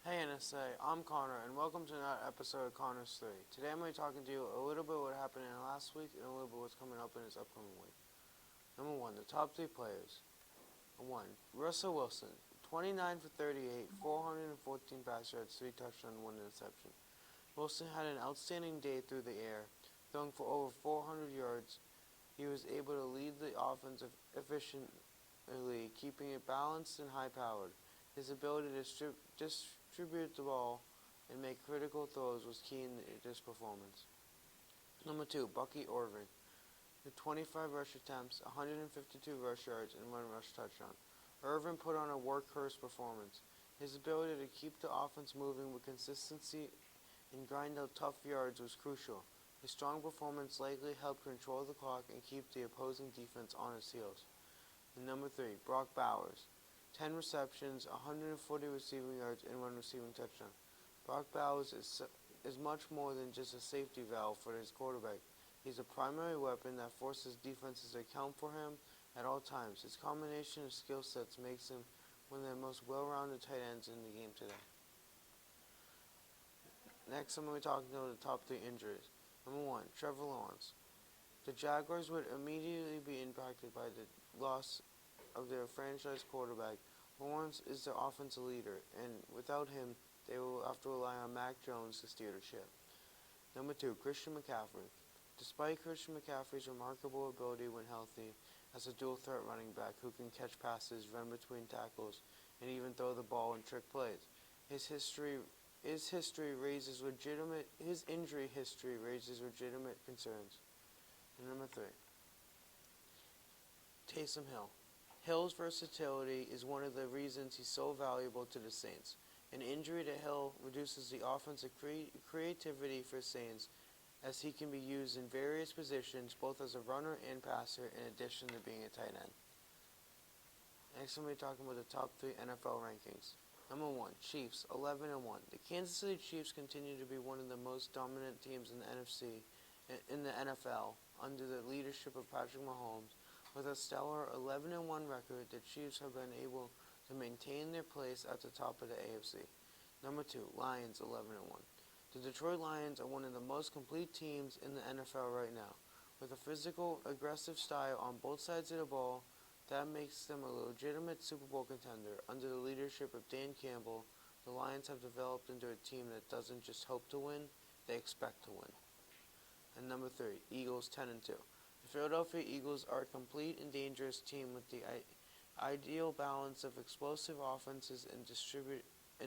Hey NSA, I'm Connor, and welcome to another episode of Connor's 3. Today I'm going to be talking to you a little bit what happened in last week and a little bit what's coming up in this upcoming week. Number 1, the top 3 players. 1. Russell Wilson, 29 for 38, 414 pass yards, 3 touchdowns, 1 interception. Wilson had an outstanding day through the air, throwing for over 400 yards. He was able to lead the offense efficiently, keeping it balanced and high-powered. His ability to distribute the ball and make critical throws was key in this performance. Number 2, Bucky Orvin, with 25 rush attempts, 152 rush yards, and 1 rush touchdown. Irvin put on a workhorse performance. His ability to keep the offense moving with consistency and grind out tough yards was crucial. His strong performance likely helped control the clock and keep the opposing defense on its heels. And number 3, Brock Bowers, 10 receptions, 140 receiving yards, and 1 receiving touchdown. Brock Bowers is much more than just a safety valve for his quarterback. He's a primary weapon that forces defenses to account for him at all times. His combination of skill sets makes him one of the most well-rounded tight ends in the game today. Next, I'm going to be talking about the top 3 injuries. Number 1, Trevor Lawrence. The Jaguars would immediately be impacted by the loss of their franchise quarterback. Lawrence is their offensive leader, and without him, they will have to rely on Mac Jones to steer the ship. Number 2, Christian McCaffrey. Despite Christian McCaffrey's remarkable ability when healthy as a dual-threat running back who can catch passes, run between tackles, and even throw the ball in trick plays, his injury history raises legitimate concerns. And number 3, Taysom Hill. Hill's versatility is one of the reasons he's so valuable to the Saints. An injury to Hill reduces the offensive creativity for Saints, as he can be used in various positions, both as a runner and passer, in addition to being a tight end. Next, I'm going to be talking about the top 3 NFL rankings. Number 1, Chiefs, 11-1. The Kansas City Chiefs continue to be one of the most dominant teams in the NFL, under the leadership of Patrick Mahomes. With a stellar 11-1 record, the Chiefs have been able to maintain their place at the top of the AFC. Number 2, Lions, 11-1. The Detroit Lions are one of the most complete teams in the NFL right now. With a physical, aggressive style on both sides of the ball, that makes them a legitimate Super Bowl contender. Under the leadership of Dan Campbell, the Lions have developed into a team that doesn't just hope to win, they expect to win. And number 3, Eagles, 10-2. The Philadelphia Eagles are a complete and dangerous team with the ideal balance of explosive offenses and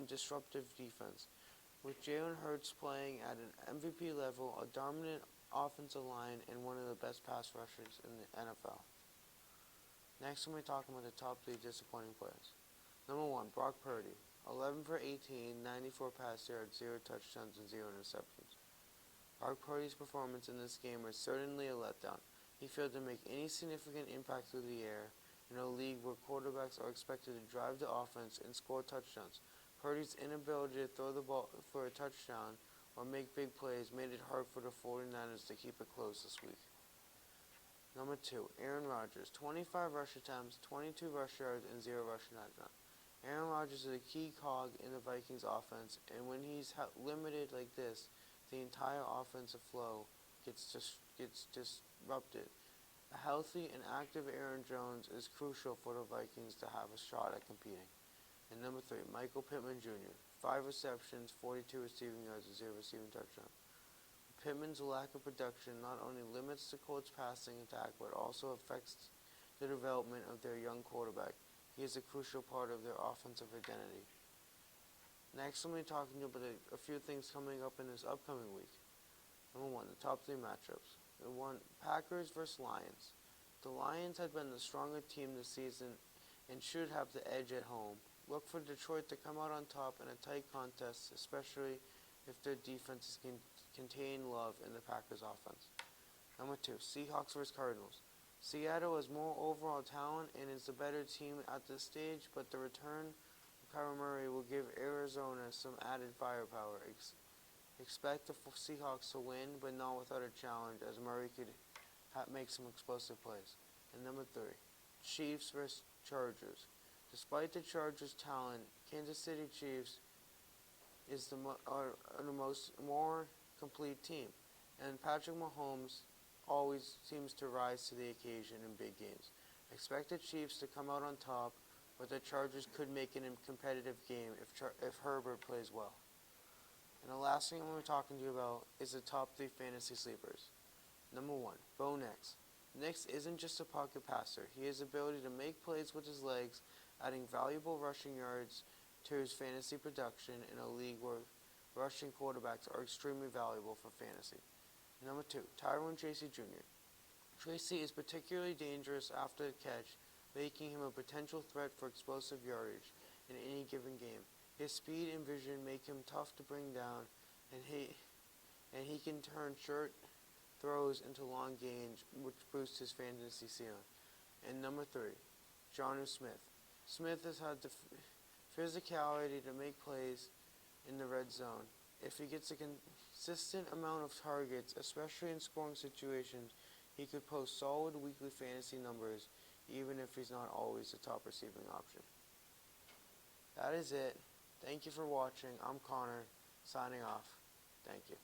disruptive defense. With Jalen Hurts playing at an MVP level, a dominant offensive line, and one of the best pass rushers in the NFL. Next, I'm going to talk about the top 3 disappointing players. Number 1, Brock Purdy, 11 for 18, 94 pass yards, 0 touchdowns, and 0 interceptions. Brock Purdy's performance in this game was certainly a letdown. He failed to make any significant impact through the air in a league where quarterbacks are expected to drive the offense and score touchdowns. Purdy's inability to throw the ball for a touchdown or make big plays made it hard for the 49ers to keep it close this week. Number 2, Aaron Rodgers, 25 rush attempts, 22 rush yards, and 0 rushing touchdowns. Aaron Rodgers is a key cog in the Vikings offense, and when he's limited like this, the entire offensive flow gets disrupted. A healthy and active Aaron Jones is crucial for the Vikings to have a shot at competing. And number 3, Michael Pittman Jr., 5 receptions, 42 receiving yards, and 0 receiving touchdowns. Pittman's lack of production not only limits the Colts' passing attack, but also affects the development of their young quarterback. He is a crucial part of their offensive identity. Next, I'm going to be talking about a few things coming up in this upcoming week. Number 1, the top 3 matchups. The 1, Packers versus Lions. The Lions have been the stronger team this season and should have the edge at home. Look for Detroit to come out on top in a tight contest, especially if their defenses can contain Love in the Packers' offense. Number 2, Seahawks vs. Cardinals. Seattle has more overall talent and is the better team at this stage, but the return of Kyler Murray will give Arizona some added firepower. Expect the Seahawks to win, but not without a challenge, as Murray could make some explosive plays. And number 3, Chiefs vs. Chargers. Despite the Chargers' talent, Kansas City Chiefs is the most more complete team, and Patrick Mahomes always seems to rise to the occasion in big games. Expect the Chiefs to come out on top, but the Chargers could make it a competitive game if Herbert plays well. And the last thing I'm going to be talking to you about is the top 3 fantasy sleepers. Number 1, Bo Nix. Nix isn't just a pocket passer. He has the ability to make plays with his legs, adding valuable rushing yards to his fantasy production in a league where rushing quarterbacks are extremely valuable for fantasy. Number 2, Tyrone Tracy Jr. Tracy is particularly dangerous after the catch, making him a potential threat for explosive yardage in any given game. His speed and vision make him tough to bring down, and he can turn short throws into long gains, which boosts his fantasy ceiling. And number 3, Jonnu Smith. Smith has had the physicality to make plays in the red zone. If he gets a consistent amount of targets, especially in scoring situations, he could post solid weekly fantasy numbers, even if he's not always the top receiving option. That is it. Thank you for watching. I'm Connor, signing off. Thank you.